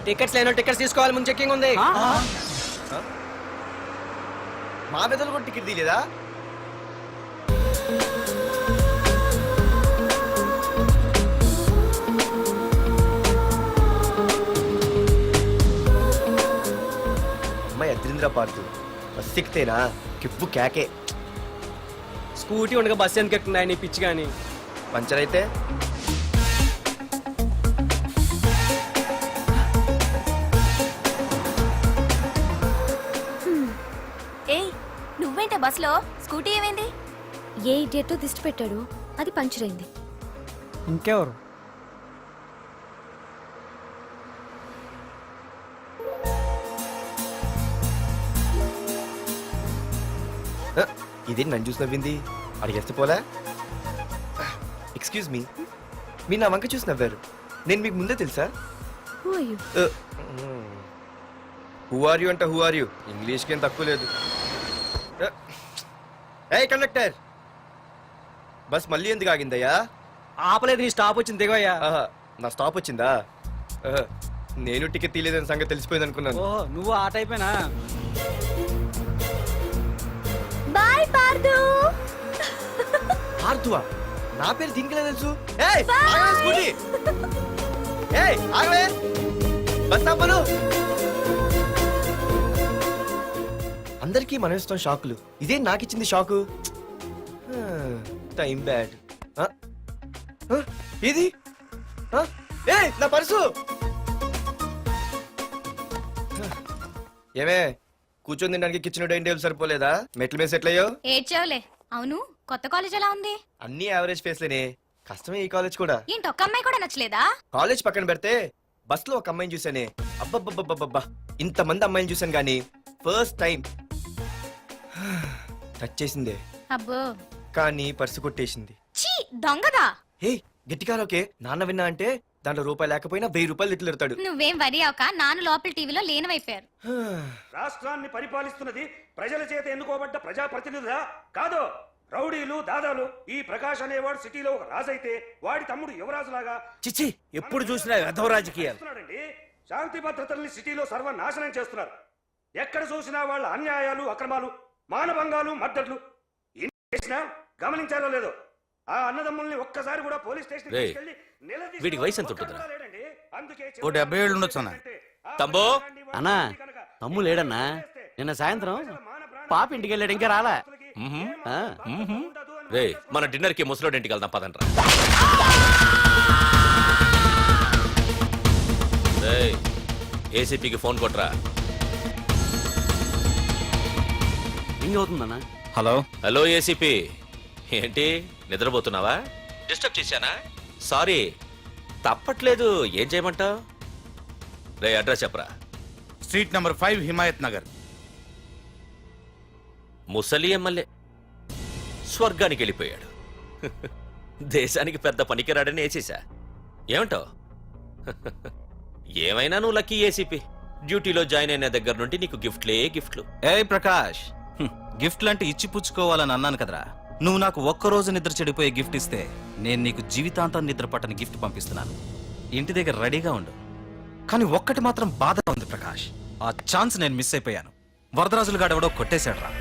Tickets లేనో tickets తీసుకోవాలి, ముందు checking ఉంది. మా పెద్దలు కూడా టికెట్ తీయలేదా? అమ్మాయి అద్రింద్ర పార్తు బస్ ఎక్కితేనా కిప్పు కేకే. స్కూటీ ఉండగా బస్సు ఎందుకు ఎక్కుతున్నాయి నీ పిచ్చి కానీ. పంచర్ అయితే ఏయ్ నువ్వేంట బస్లో? స్కూటీ ఏమైంది? ఏ ఇడియట్ దిష్టి పెట్టాడు, అది పంచర్ అయింది. ఇంకెవరు? ఇదే నన్ను చూసి నవ్వింది, అడిగేస్తే పోలే. ఎక్స్క్యూజ్ మీ, మీరు నా వంక చూసి నవ్వారు, నేను మీకు ముందే తెలుసా? హూ ఆర్ యూ అంటే హూ ఆర్ యూ, ఇంగ్లీష్కి ఏం తక్కువ లేదు. ఏ కండక్టర్, బస్ మళ్ళీ ఎందుకు ఆగిందయ్యా? ఆపలేదు, నీ స్టాప్ వచ్చింది, దిగోయ్యా. నా స్టాప్ వచ్చిందా? నేను టికెట్ తీయలేదని సంగతి తెలిసిపోయింది అనుకున్నాను. ఓహో, నువ్వు ఆ టైపేనా? బాయ్ పార్దు. పార్థువా? నా పేరు దీనికి తెలుసు. ఏయ్ ఆగవే స్కూటీ, ఏయ్ ఆగవే, బస్ ఆపను. అందరికీ మనం ఇస్తాం షాకులు, ఇదే నాకు ఇచ్చింది షాకు. Time bad. ఇది ఏయ్ నా పర్సు. ఏమే కూర్చొని తినడానికి కిచెన్ డైనింగ్ టేబుల్ సరిపోలేదా? మెట్ల మీద సెట్ అయ్యో. ఏడ్చావులే. అవును, కొత్త కాలేజ్ ఎలా ఉంది? అన్ని యావరేజ్ ఫేస్లేనే, కష్టమే ఈ కాలేజ్ కూడా. ఏంటి ఒక్క అమ్మాయి కూడా నచ్చలేదా? కాలేజ్ పక్కన పెడితే బస్ లో ఒక అమ్మాయిని చూసానే, అబ్బబ్బబ్బబ్బబ్బా ఇంతమంది అమ్మాయిని చూసాను గానీ ఫస్ట్ టైం టచ్ చేసిందే. అబ్బో, కానీ పర్సు కొట్టేసింది. చీ దొంగదా. హే గట్టిగా ఓకే, నాన్న విన్నా అంటే దాంట్లో రూపాయి లేకపోయినా 1000 రూపాయలు తిట్లు. నువ్వేం వరి అవక, నాన్న లోపల టీవీలో లేనవైపోయారు. రాష్ట్రాన్ని పరిపాలిస్తున్నది ప్రజల చేత ఎన్నుకోబడ్డ ప్రజాప్రతినిధులా కాదు, రౌడీలు దాదాలు. ఈ ప్రకాష్ అనేవాడు సిటీలో ఒక రాజైతే వాడి తమ్ముడు యువరాజులాగా చిచ్చి ఎప్పుడు చూసినా వెధవ రాజకీయాలు. శాంతి భద్రతల్ని సిటీలో సర్వనాశనం చేస్తున్నారు. ఎక్కడ చూసినా వాళ్ళ అన్యాయాలు, అక్రమాలు, మానభంగాలు, మద్దతులు. చేసినా గమనించారో లేదో, ఆ అన్నదమ్ముల్ని ఒక్కసారి కూడా పోలీస్ స్టేషన్ వీడికి వయసు ఎంత ఉంటుందిరా? ఓ 70 ఏళ్ళు ఉండొచ్చు అన్న. తమ్ముడు అన్నా తమ్ము లేడన్నా, నిన్న సాయంత్రం పాప ఇంటికి వెళ్ళాడు, ఇంకా రాలా. రే మన డిన్నర్ కి ముసలోడి ఇంటికి వెళ్దాం పదండ్రా. ఏసీపీకి ఫోన్ కొట్రా. రింగ్ అవుతుందన్నా. హలో హలో ఏసీపీ, ఏంటి నిద్రపోతున్నావా? డిస్టర్బ్ చేశానా? సారీ, తప్పట్లేదు. ఏం చేయమంటావు? రే అడ్రస్ చెప్పరా. Street number 5 Himayat Nagar. ముసలి ఎమ్మెల్యే స్వర్గానికి వెళ్ళిపోయాడు. దేశానికి పెద్ద పనికిరాడని వేసేసా. ఏమంటావు? ఏమైనా నువ్వు లక్కీ ఏసీపీ. డ్యూటీలో జాయిన్ అయిన దగ్గర నుండి నీకు గిఫ్ట్లే గిఫ్ట్లు. ఏ ప్రకాష్, గిఫ్ట్ లాంటి ఇచ్చి పుచ్చుకోవాలని అన్నాను కదరా. నువ్వు నాకు ఒక్కరోజు నిద్ర చెడిపోయే గిఫ్ట్ ఇస్తే నేను నీకు జీవితాంతం నిద్ర పట్టని గిఫ్ట్ పంపిస్తున్నాను. ఇంటి దగ్గర రెడీగా ఉండు. కానీ ఒక్కటి మాత్రం బాధగా ఉంది ప్రకాష్, ఆ ఛాన్స్ నేను మిస్ అయిపోయాను. వరదరాజులు గాడెవడో కొట్టేశాడు రా.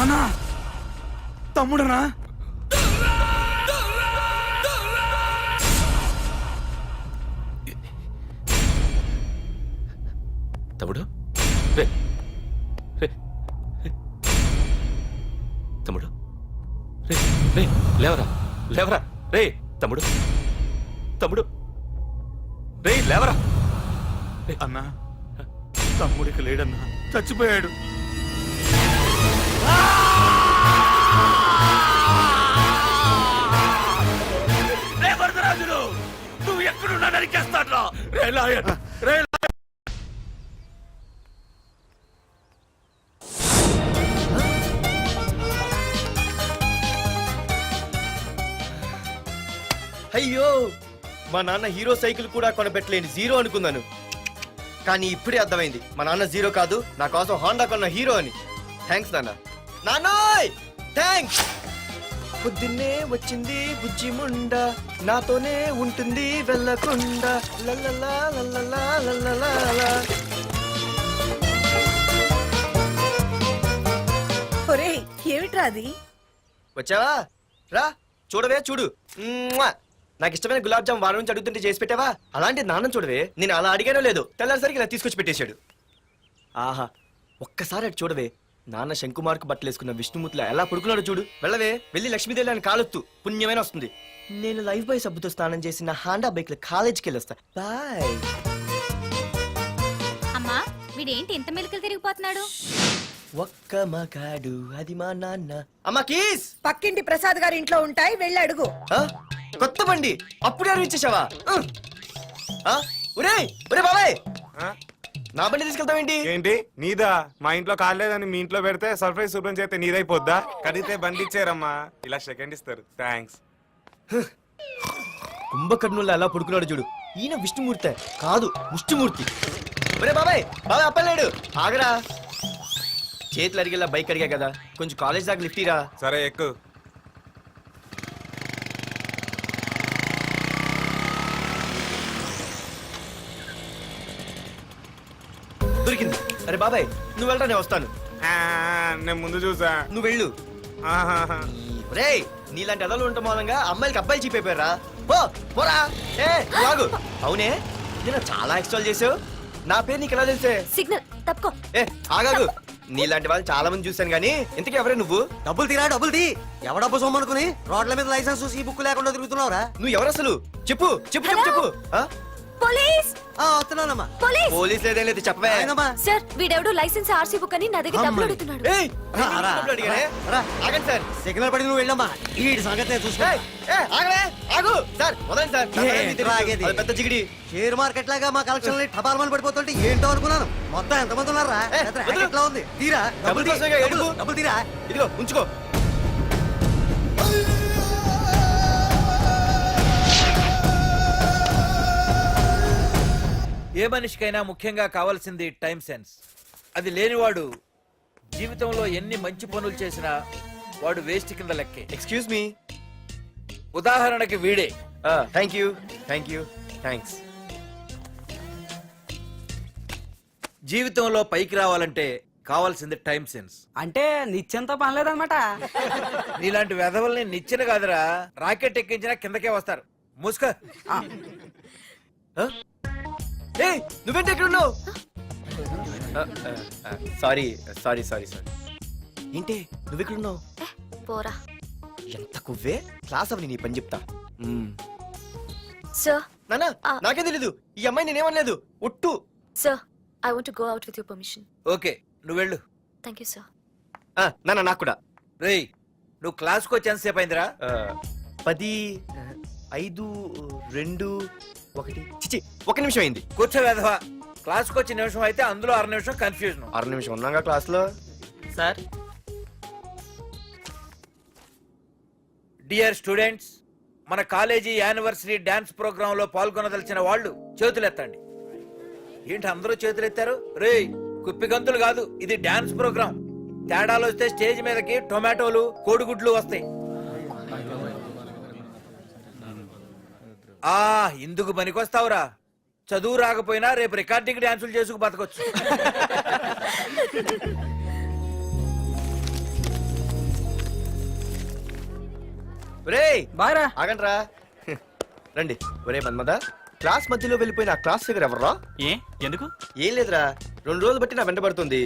అన్నా తమ్ముడనా? తమ్ముడు రే రే తమ్ముడు రే రే లేవరా లేవరా రే తమ్ముడు తమ్ముడు రే లేవరా. అన్నా తమ్ముడికి లేడన్నా, చచ్చిపోయాడు. వరదరాజులు నువ్వు ఎక్కడున్నా నరికేస్తాడ్రా. రే లాయర్ రే. అయ్యో మా నాన్న హీరో సైకిల్ కూడా కొనబెట్టలేని జీరో అనుకున్నాను. కానీ ఇప్పుడే అర్థమైంది మా నాన్న జీరో కాదు, నా కోసం హోండా కొన్న హీరో అని. థ్యాంక్స్ నాన్న. నాన్నోయ్ థ్యాంక్స్. పొద్దున్నే వచ్చింది బుజ్జి ముండ, నాతోనే ఉంటుంది వెళ్ళకుండా. లల్లలా లల్లలా లల్లలా. ఒరేయ్ ఏమిట్రా అది? వచ్చావా? రా చూడవే చూడు. మ్మ్వా! నాకు ఇష్టమైన గులాబ్ జామ్ వారం నుంచి అడుగుతుంటే చేసి పెట్టావా? అలాంటి నాన్న చూడవే, నేను అలా అడిగానో లేదో తెల్లారిసరికి ఇలా తీసుకొచ్చి పెట్టేశాడు. ఆహా ఒక్కసారి అటు చూడవే, నాన్న శంకుమార్కు బట్టలు వేసుకున్న విష్ణుమూర్తిలా ఎలా పడుకున్నాడో చూడు. వెళ్ళవే, వెళ్ళి లక్ష్మీదేవి అని కాలొత్తు, పుణ్యమైన వస్తుంది. నేను లైఫ్ బాయ్ సబ్బుతో స్నానం చేసి నా హాండా బైక్ లో కాలేజీకి వెళ్ళొస్తా. బాయ్. అమ్మా వీడేంటి ఇంత మెలికలు తిరిగిపోతున్నాడు? ఒక్క మగాడు అది మా నాన్న. అమ్మా కీస్. పక్కింటి ప్రసాద్ గారి ఇంట్లో ఉంటాయి, వెళ్ళి అడుగు. ఆ? కొత్త బండి అప్పుడే అరివిచ్చేసావా? ఒరే ఒరే బాబాయ్, నా బండి తీసుకెళ్తావేంటి? ఏంటి నీదా? మా ఇంట్లో కాలేదని మీ ఇంట్లో పెడితే సర్ప్రైజ్ శుభ్రం చేస్తే నీదైపోద్దా? కడిగితే బండి ఇచ్చారమ్మా, ఇలా సెకండ్ ఇస్తారు. థ్యాంక్స్. కుంభకర్ణుల్లో ఎలా పడుకున్నాడు చూడు. ఈయన విష్ణుమూర్తి కాదు, ముష్టిమూర్తి. ఒరే బాబాయ్ బాబాయ్ అప్పలేడు, ఆగరా. చేతులు అడిగేలా బైక్ అడిగా కదా, కొంచెం కాలేజ్ దాకా లిఫ్ట్ ఇరా. సరే ఎక్కు. దొరికింది. అరే బాబాయ్ నువ్వు వెళ్ళరా, నేను వస్తాను. నేను ముందు చూసా. నువ్వు వెళ్ళు. ఆహాహా. రే నీలాంటి ఎదలు ఉండటం మూలంగా అమ్మాయిలకి అబ్బాయిలు చీపైపోయారా? పోరా. ఏ నువ్వు ఆగు. అవునే నేను చాలా ఎక్స్ట్రాల్ చేసావు, నా పేరు నీకు ఎలా తెలిసే? సిగ్నల్ తప్పుకో. ఏ ఆగాగు. నీలాంటి వాళ్ళు చాలా మంది చూశాను గానీ ఇంతకీ ఎవరే నువ్వు? డబ్బులు తీరా, డబ్బులు తీ. ఎవడ డబ్బు సొమ్మనుకుని రోడ్ల మీద లైసెన్స్ చూసి ఈ బుక్ లేకుండా తిరుగుతున్నావురా? నువ్వు ఎవరు అసలు? చెప్పు చెప్పు చెప్పు చెప్పు. పోలీస్ వస్తున్నానమ్మా. పోలీస్ పోలీస్ లేదేం లేదు, చెప్పవే. సార్ వీడెవడో లైసెన్స్ ఆర్సీ బుక్ అని నా దగ్గర డబ్బులు అడుగుతున్నాడు. ఏయ్, నేను డబ్బులు అడిగానే? ఆగండి సార్. సిగ్నల్ పడి నువ్వు వెళ్ళమ్మా, ఈ సంగతి చూసుకో. ఏయ్, ఏయ్, ఆగవే, ఆగు. సార్ వదండి సార్, నా పని మీకు తెలుసు. ఆగేది. అది పెద్ద జిగిడి. షేర్ మార్కెట్ లాగా మా కలెక్షన్ టపాల్మని పడిపోతుంటే ఏంటో అనుకున్నాను. మొత్తం ఎంతమంది ఉన్నారా? వదిలు. ఎట్లా ఉంది? తీరా డబ్బులు కోసమేగా ఏడుపు. డబ్బులు తీరా. ఇదిగో ఉంచుకో. ఏ మనిషికైనా ముఖ్యంగా కావాల్సింది టైం సెన్స్. అది లేనివాడు జీవితంలో ఎన్ని మంచి పనులు చేసినా వాడు వేస్ట్ కింద లెక్కే. Excuse me. ఉదాహరణకి వీడే. Thank you thank you thanks. జీవితంలో పైకి రావాలంటే కావాల్సింది టైం సెన్స్. అంటే నిత్యంతో పనిలేదన్నమాట. నీలాంటి వెధవల్ని నిచ్చెన కాదురా, రాకెట్ ఎక్కించినా కిందకే వస్తారు. ముసుక. ఏయ్ నువ్వేంటి ఎక్కడ ఉన్నావు? Sorry sorry sorry sorry. ఏంటి నువ్వు ఇక్కడ ఉన్నావు? పోరా. ఎంత కువ్వే. క్లాస్ అవని నీ పని చెప్తా. సార్ నానా నాకే తెలీదు, ఈ అమ్మాయి నేనేమనలేదు, ఒట్టు. Sir I want to go out with your permission. Okay నువ్వు వెళ్ళు. Thank you sir. నానా నాకు కూడా. రేయ్ నువ్వు క్లాస్కి వచ్చి ఎంతసేపు అయిందిరా? 10, 5, 2, 1 చిచి 1 నిమిషం అయింది. కూర్చో వెధవా. క్లాస్కి వచ్చి నిమిషం అయితే అందులో 6 నిమిషం కన్ఫ్యూజన్. 6 నిమిషం ఉన్నాగా క్లాస్ లో. సార్ డియర్ స్టూడెంట్స్, మన కాలేజీ యానివర్సరీ డాన్స్ ప్రోగ్రామ్ లో పాల్గొనదలిచిన వాళ్ళు చేతులెత్తండి. ఏంటి అందరూ చేతులెత్తారు? రేయ్ కుప్పి గంతులు కాదు, ఇది డాన్స్ ప్రోగ్రామ్. తేడాలు వస్తే స్టేజ్ మీదకి టొమాటోలు కోడిగుడ్లు వస్తాయి. ఇందుకు పనికొస్తావురా. చదువు రాకపోయినా రేపు రికార్డింగ్ డాన్సులు చేసుకు బతకొచ్చు. బాగా ఆగండ్రా. రండి. ఒరే మన్మద, క్లాస్ మధ్యలో వెళ్ళిపోయిన ఆ క్లాస్ ఫిగర్ ఎవర్రా? ఎందుకు? ఏం లేదురా, 2 రోజులు బట్టి నా వెంట పడుతుంది.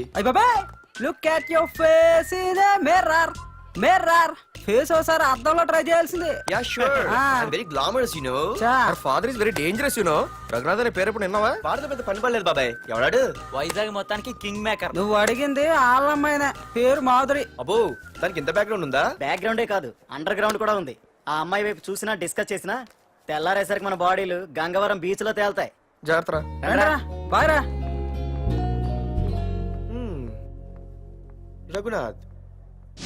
Look at your face in a mirror. Mirror face ఒకసారి అద్దంలో ట్రై చేయాల్సిందే. Yeah sure. I am very glamorous you know. Our father is very dangerous you know. Raghunath అనే పేరు ఎప్పుడు విన్నావా? వాడితో పెద్ద పని పడలేదు బాబాయ్. ఎవడాడు? వైజాగ్ మొత్తానికి కింగ్ మేకర్. నువ్వు అడిగింది ఆళ్ళమ్మాయిన పేరు మాధురి. అబ్బో దానికి ఇంత బ్యాక్గ్రౌండ్ ఉందా? బ్యాక్గ్రౌండే కాదు, అండర్ గ్రౌండ్ కూడా ఉంది. ఆ అమ్మాయి వైపు చూసినా డిస్కస్ చేసినా తెల్లారేసరికి మన బాడీలు గంగవరం బీచ్ లో తేల్తాయి. జాగ్రత్త. బాగా రఘునాథ్